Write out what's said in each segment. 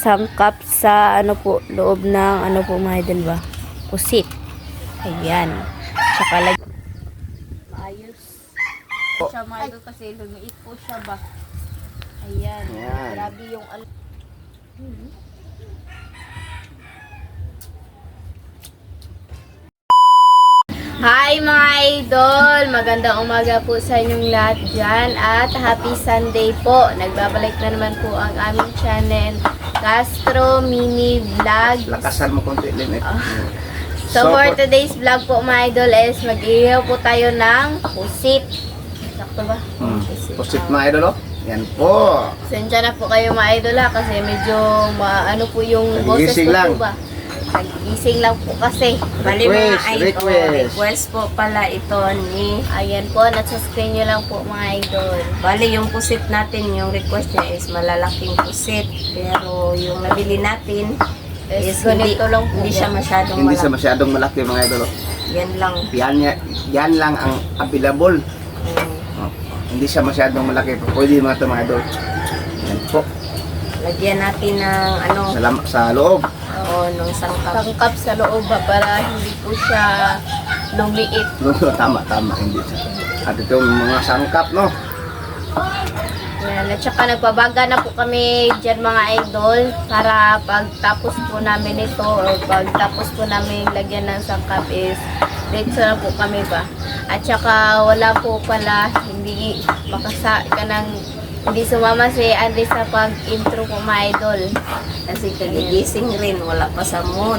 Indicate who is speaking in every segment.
Speaker 1: sangkap sa ano po, loob ng ano po mga idol ba? Pusit. Ayan. Tsaka maayos. Siya mga idol kasi lumiit po siya ba? Ayan.
Speaker 2: Ayan.
Speaker 1: Grabe yung Hi mga idol! Magandang umaga po sa inyong lahat dyan at happy Sunday po. Nagbabalik na naman po ang aming channel Castro Mini Vlog.
Speaker 2: Lakasan mo konti din eh.
Speaker 1: So for today's vlog po mga idol is mag-ihaw po tayo ng pusit. Sakto ba?
Speaker 2: Pusit mga idol oh. Yan po.
Speaker 1: Sensya na po kayo mga idol ha kasi medyo ano po yung boses
Speaker 2: Nagigising
Speaker 1: ko
Speaker 2: lang.
Speaker 1: po ba? Nagigising lang po kasi.
Speaker 3: Bali mga idol,
Speaker 2: Request.
Speaker 3: request po pala ito ni...
Speaker 1: Ayan po, nasa screen nyo lang po mga idol.
Speaker 3: Bali yung pusit natin, yung request niya is malalaking pusit. Pero yung nabili natin is hindi,
Speaker 1: ganito lang po
Speaker 3: hindi
Speaker 1: ba?
Speaker 3: siya masyadong
Speaker 2: Hindi siya
Speaker 3: malaki.
Speaker 2: masyadong malaki mga idol oh.
Speaker 3: Yan lang.
Speaker 2: Yan lang ang available. Oh. Hindi siya masyadong malaki. Pwede mga ito mga idol. Yan po.
Speaker 3: Lagyan natin ng ano,
Speaker 2: Sa loob.
Speaker 3: o nung sangkap.
Speaker 1: Sangkap sa loob ba para hindi po siya lumiit.
Speaker 2: Tama. Hindi siya. At itong mga sangkap no.
Speaker 1: Ayan, at saka nagpabaga na po kami dyan mga idol para pagtapos po namin ito or pagtapos po namin lagyan ng sangkap is diretso na po kami ba. At saka wala po pala hindi hindi sumama si Andy sa pag-intro po mga idol.
Speaker 3: Kasi kagigising rin, wala pa sa mood.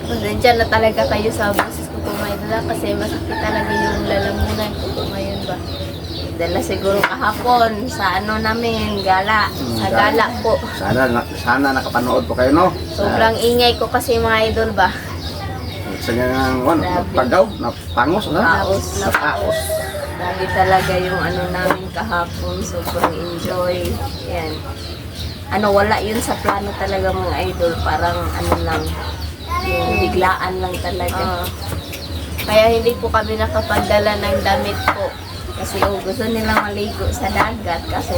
Speaker 1: Pasensya na talaga kayo sa boses ko po mga idol kasi masakit talaga yung lalamunan ko po ngayon ba.
Speaker 3: Dala siguro kahapon sa ano namin, gala.
Speaker 1: Sa gala po.
Speaker 2: Sana nakapanood po kayo no.
Speaker 1: Sobrang ingay ko kasi mga idol ba.
Speaker 2: Sa nga pagaw, napangos na.
Speaker 3: Napaos. Grabe talaga yung ano namin kahapon, sobrang enjoy. Yan. Ano, wala yun sa plano talaga mga idol, parang ano lang, yung biglaan lang talaga.
Speaker 1: Kaya hindi po kami nakapagdala ng damit po.
Speaker 3: Kasi gusto nilang maligo sa dagat kasi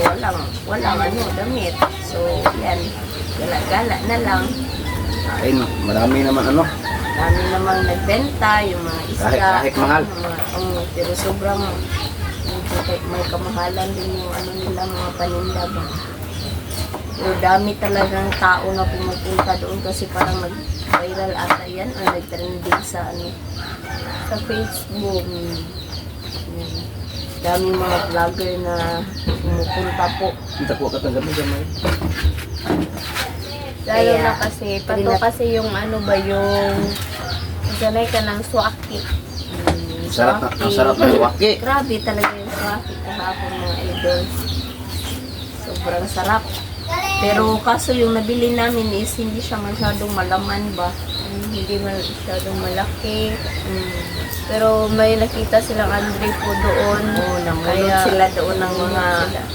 Speaker 3: walang ano, damit. So, yan, gala-gala na lang.
Speaker 2: Ayun, marami naman ano.
Speaker 3: Dami namang nagbenta, yung mga isda.
Speaker 2: Kahit mahal.
Speaker 3: Pero sobrang may kamahalan din yung ano nila, mga paninda ba. Pero dami talagang tao na pumupunta doon kasi parang nag-viral ata yan o nag-trending sa ano,
Speaker 1: Sa Facebook.
Speaker 3: Daming mga vlogger na pumupunta po.
Speaker 2: Kita po katanggap mo dyan.
Speaker 1: Lalo
Speaker 3: Kaya,
Speaker 1: na kasi, pato kasi yung ano ba yung sanay ka ng swaki.
Speaker 2: Ang sarap ng waki.
Speaker 3: Grabe talaga yung traffic kahapon mga idol. Sobrang sarap. Pero kaso yung nabili namin is hindi siya masyadong malaman ba.
Speaker 1: Hindi masyadong malaki. Pero may nakita silang Andre po doon.
Speaker 3: Oo, namulot sila doon ng mga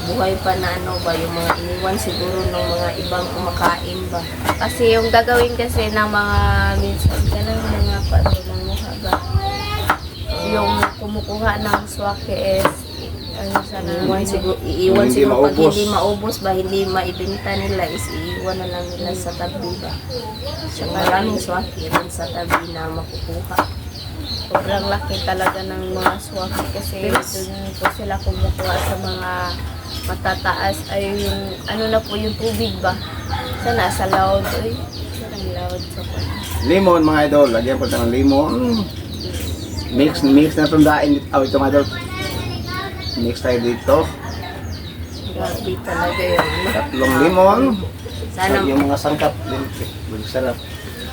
Speaker 3: buhay pa na ano ba, yung mga iniwan siguro ng mga ibang kumakain ba.
Speaker 1: Kasi yung gagawin kasi ng mga minsan ganun mga pato ng mukha ba. Yung kumukuha ng swaki is ano sana
Speaker 3: Iiwan
Speaker 2: Hindi
Speaker 3: siguro pag
Speaker 2: maubos.
Speaker 3: hindi maubos ba, hindi maibenta nila is iiwan na lang nila sa tabi ba. So maraming swaki rin sa tabi na makukuha.
Speaker 1: sobrang laki talaga ng mga swaki kasi doon po sila kumukuha sa mga matataas ay yung ano na po yung tubig ba. Sana sa loud ay sarang loud sa
Speaker 2: Limon mga idol, lagyan ko ng limon. Mix na itong dain. Ito mga idol. Mix tayo dito.
Speaker 3: Grabe talaga yung ano.
Speaker 2: Tatlong limon.
Speaker 3: Sana,
Speaker 2: Yung mga sangkap. Sarap.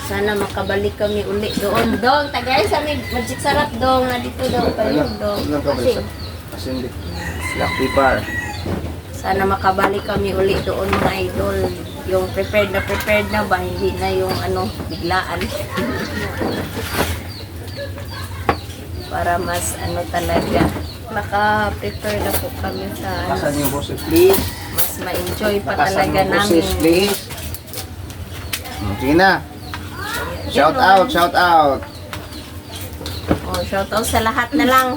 Speaker 3: sana makabalik kami uli doon. Dong, tagay sa Magic Sarap dong. Nandito daw kayo dong. Kasi,
Speaker 2: Asin din. Black pepper.
Speaker 3: sana makabalik kami uli doon mga idol. Yung prepared na ba, hindi na yung ano, biglaan. Para mas ano talaga,
Speaker 1: naka-prepare na po kami sa ano.
Speaker 2: Asan yung boses please?
Speaker 3: mas ma-enjoy pa
Speaker 2: Lakasan
Speaker 3: talaga
Speaker 2: yung
Speaker 3: namin.
Speaker 2: boses please. Sige na. Shout out.
Speaker 3: Oh, shout out sa lahat na lang.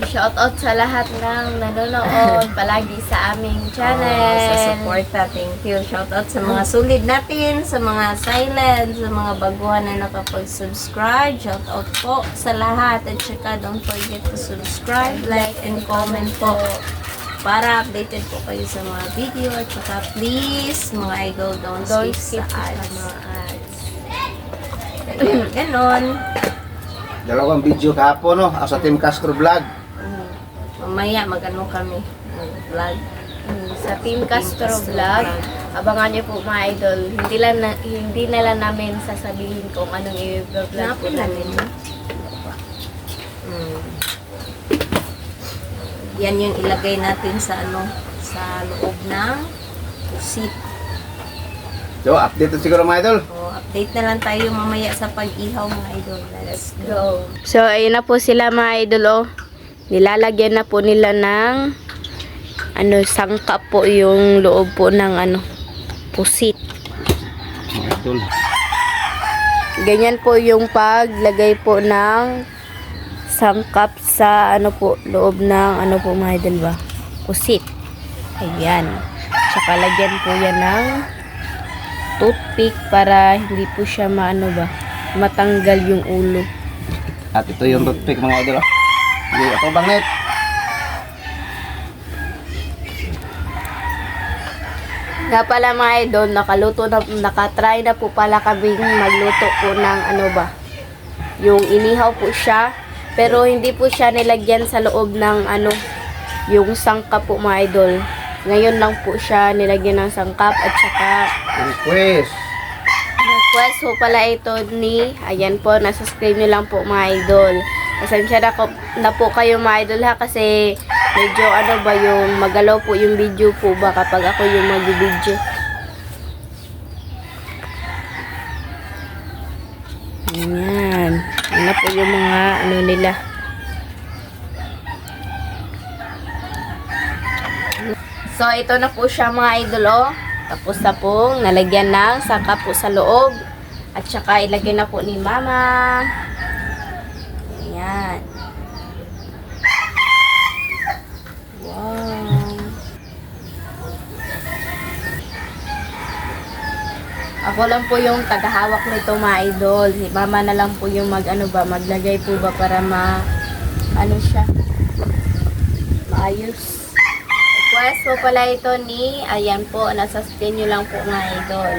Speaker 1: Shoutout sa lahat ng nanonood palagi sa aming channel.
Speaker 3: Sa suporta, thank you. Shoutout sa mga solid natin, sa mga silent, sa mga baguhan na nakapag-subscribe. Shoutout po sa lahat. At saka don't forget to subscribe, like, and comment po para updated po kayo sa mga video. At saka please, mga idol, don't skip sa ads.
Speaker 1: mga ads.
Speaker 3: Ganon.
Speaker 2: Dalawang video kahapon, no? Sa Team Castro Vlog.
Speaker 3: Mamaya mag-ano kami, mag-vlog.
Speaker 1: Sa Team Castro Vlog, abangan niyo po mga idol. Hindi na lang namin sasabihin kung anong i-vlog po
Speaker 3: Napin namin.
Speaker 1: namin.
Speaker 3: Yan yung ilagay natin sa sa loob ng pusit.
Speaker 2: So, update na siguro mga idol.
Speaker 3: O, update na lang tayo mamaya sa pag-ihaw mga idol. Let's go.
Speaker 1: So, ayun na po sila mga idol, oh. Nilalagyan na po nila ng sangkap po yung loob po ng pusit.
Speaker 2: Mga idol.
Speaker 1: Ganyan po yung paglagay po ng sangkap sa loob ng po mga idol ba? Pusit. Ayan. Tsaka lagyan po yan ng toothpick para hindi po siya matanggal yung ulo.
Speaker 2: At ito yung toothpick mga idol. Hindi, ito bangnet.
Speaker 1: Nga pala mga idol, nakatry na po pala kaming magluto po ng yung inihaw po siya, pero hindi po siya nilagyan sa loob ng yung sangkap po mga idol. Ngayon lang po siya nilagyan ng sangkap at saka request po pala ito ayan po, nasa screen nyo lang po mga idol. Pasensya na po kayo mga idol ha, kasi medyo yung magalaw po yung video po ba kapag ako yung mag-video. Ayan. Ano po yung mga nila. So, ito na po siya mga idol, oh. Tapos na pong nalagyan ng sangkap po sa loob. At saka ilagay na po ni Mama. Ayan. Wow. Ako lang po yung tagahawak nito mga idol. Si Mama na lang po yung maglagay po ba para siya. Maayos. Request po pala ito ayan po, nasa screen nyo lang po mga idol.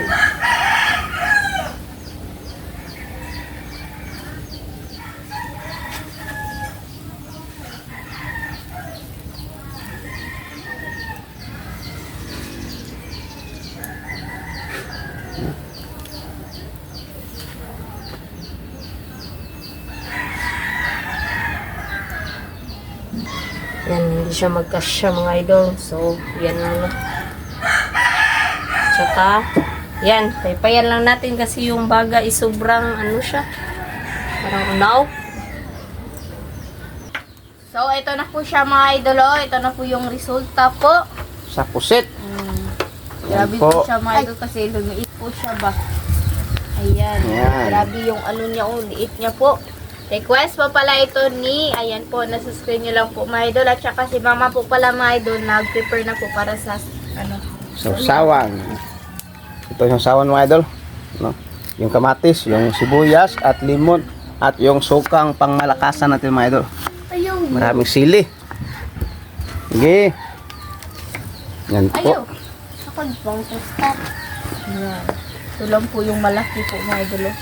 Speaker 3: Yan, hindi siya magkasya mga idol. So, yan lang. Tsaka, yan, paypayan lang natin kasi yung baga is sobrang siya. Parang unaw.
Speaker 1: So, ito na po siya mga idol. Oh. Ito na po yung resulta po.
Speaker 2: Sa pusit.
Speaker 1: Grabe
Speaker 2: Yan po.
Speaker 1: po siya mga idol kasi lumiit po siya ba. Ayan.
Speaker 2: Ayan.
Speaker 1: Grabe yung niya, liit niya po. Request po pala ito ayan po, nasa screen nyo lang po mga idol. At saka si Mama po pala mga idol, nag-prepare na po para sa
Speaker 2: So, sawan. Ito yung sawan mga idol. No? Yung kamatis, yung sibuyas at limon. At yung sukang pangmalakasan natin mga idol.
Speaker 1: Ayaw.
Speaker 2: Maraming sili. Sige. Yan po.
Speaker 1: Ayaw. Ako bang stop. Ayan. Ito lang po yung malaki po mga idol. Oh.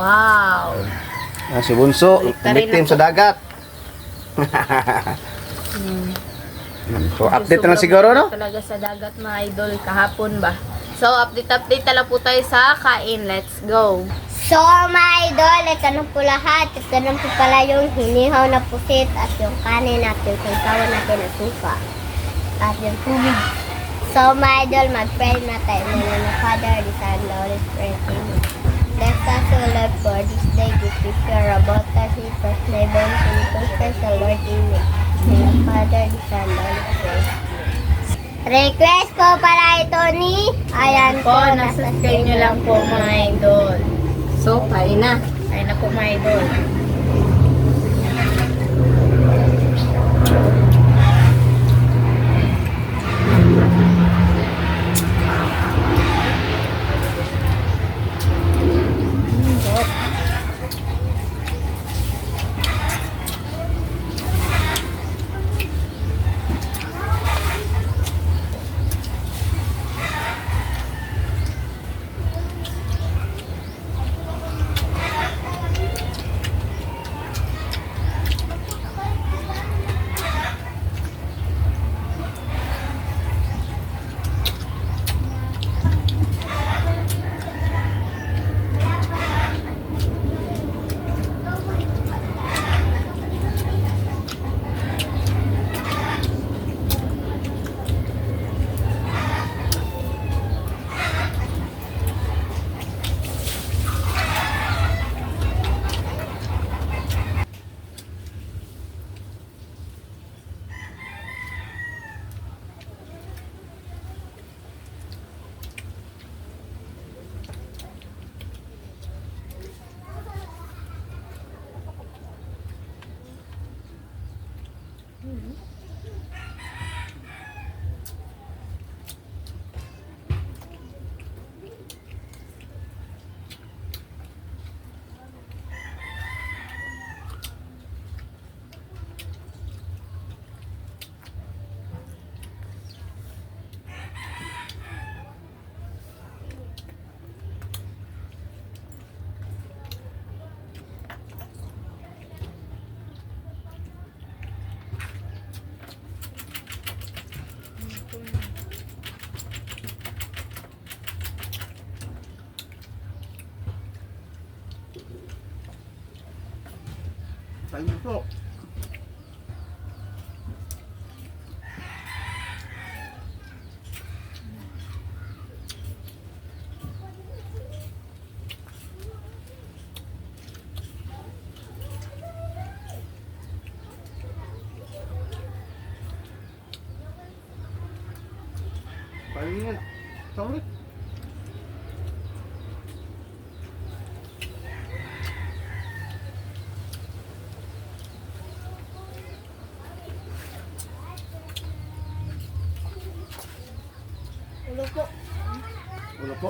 Speaker 1: Wow.
Speaker 2: Si Bunso,
Speaker 1: Balik
Speaker 2: victim
Speaker 1: na po.
Speaker 2: sa dagat. So, update na lang siguro, no?
Speaker 1: Talaga sa dagat mga idol kahapon ba. So, update na lang po tayo sa kain. Let's go.
Speaker 4: So, mga idol, ito na po lahat. Ito na po pala yung hinihaw na pusit at yung kanin at yung sasawa natin na suka. At yung tubig. So, mga idol, mag-pray na tayo. In the name of the Father, the Son, and the Holy Spirit. Amen. Bless us, O Lord, for this day. Give picture about us in first neighbor, and confess the Lord in me. In the Father, the Son, and the Holy Spirit. Request po pala ito ayan
Speaker 1: Po, nasa screen nyo lang po mga idol.
Speaker 3: So, kain na.
Speaker 1: Ayun na po mga idol.
Speaker 2: Kain mo. Kain mo. Sorry.
Speaker 4: Ulo po.
Speaker 2: Ulo po.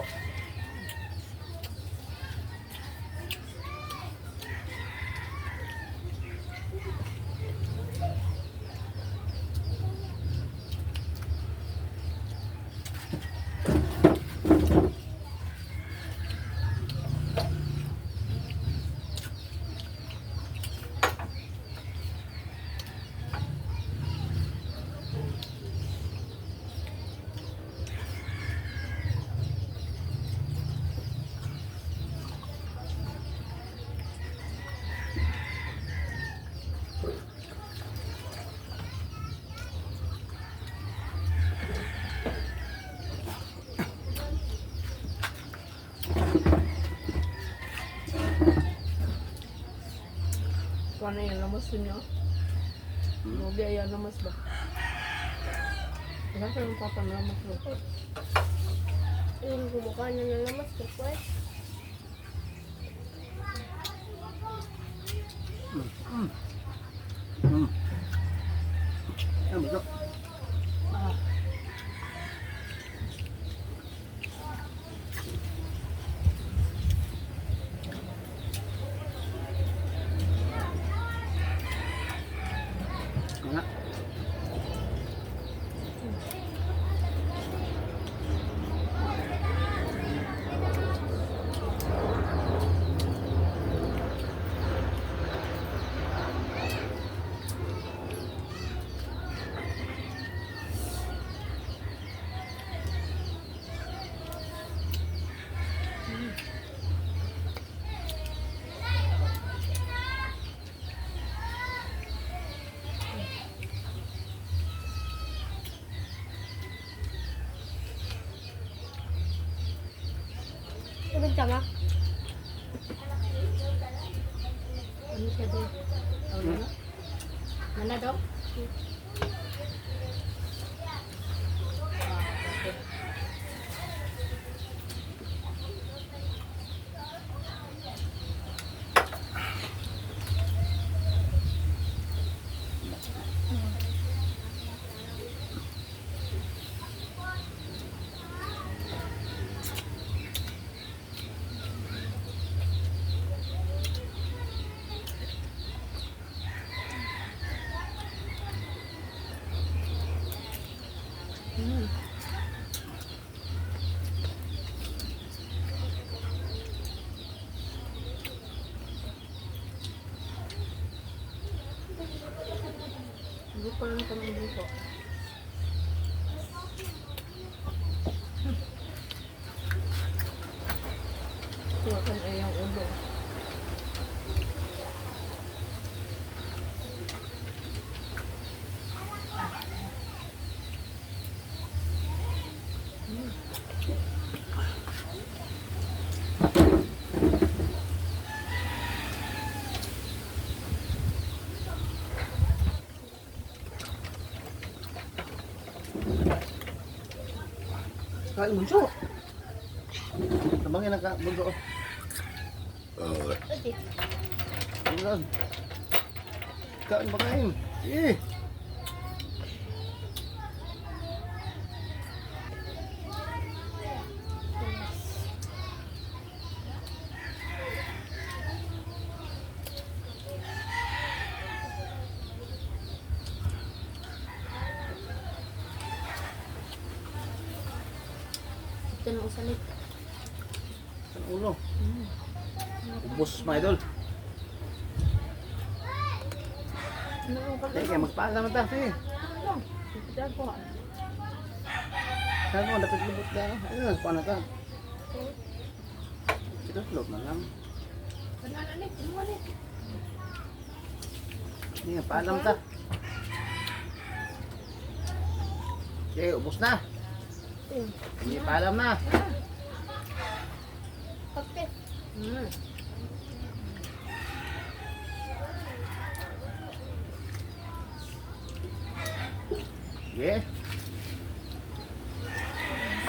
Speaker 3: Paano yung lamas niyo? Mobi ayan lamas ba? Wala ka yung papalamas mo.
Speaker 4: Yung kumukha na ng lamas ko po eh.
Speaker 2: Ano ba? Nga.
Speaker 4: Tubig ka ma?
Speaker 3: Ano siya doon? Ano na? Mana daw? Hindi ko lang kami dito. Ito kan ay yung ulo.
Speaker 2: Kain bunso. Tabangin ang bunso.
Speaker 4: Udi.
Speaker 2: Kain. Kain ba kain? Eh.
Speaker 3: Ito na usalit.
Speaker 2: Ang ulo. Ubos mga idol.
Speaker 3: Ano ang pag-
Speaker 2: Sige, magpaalam na tayo. Sige.
Speaker 3: Ano? Ito po.
Speaker 2: Saan mo, dapat lubot ka. Ayun, paano ka? Ito, loob na lang.
Speaker 3: Ano ulit? Ano ulit?
Speaker 2: Sige, paalam ka. Sige, ubos na. Sige, paalam na.
Speaker 4: Okay.
Speaker 2: Sige.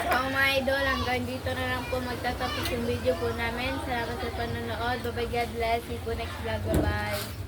Speaker 1: So mga idol, hanggang dito na lang po magtatapos yung video po namin. Salamat sa panonood. Bye-bye, God bless. See you po next vlog. Bye-bye.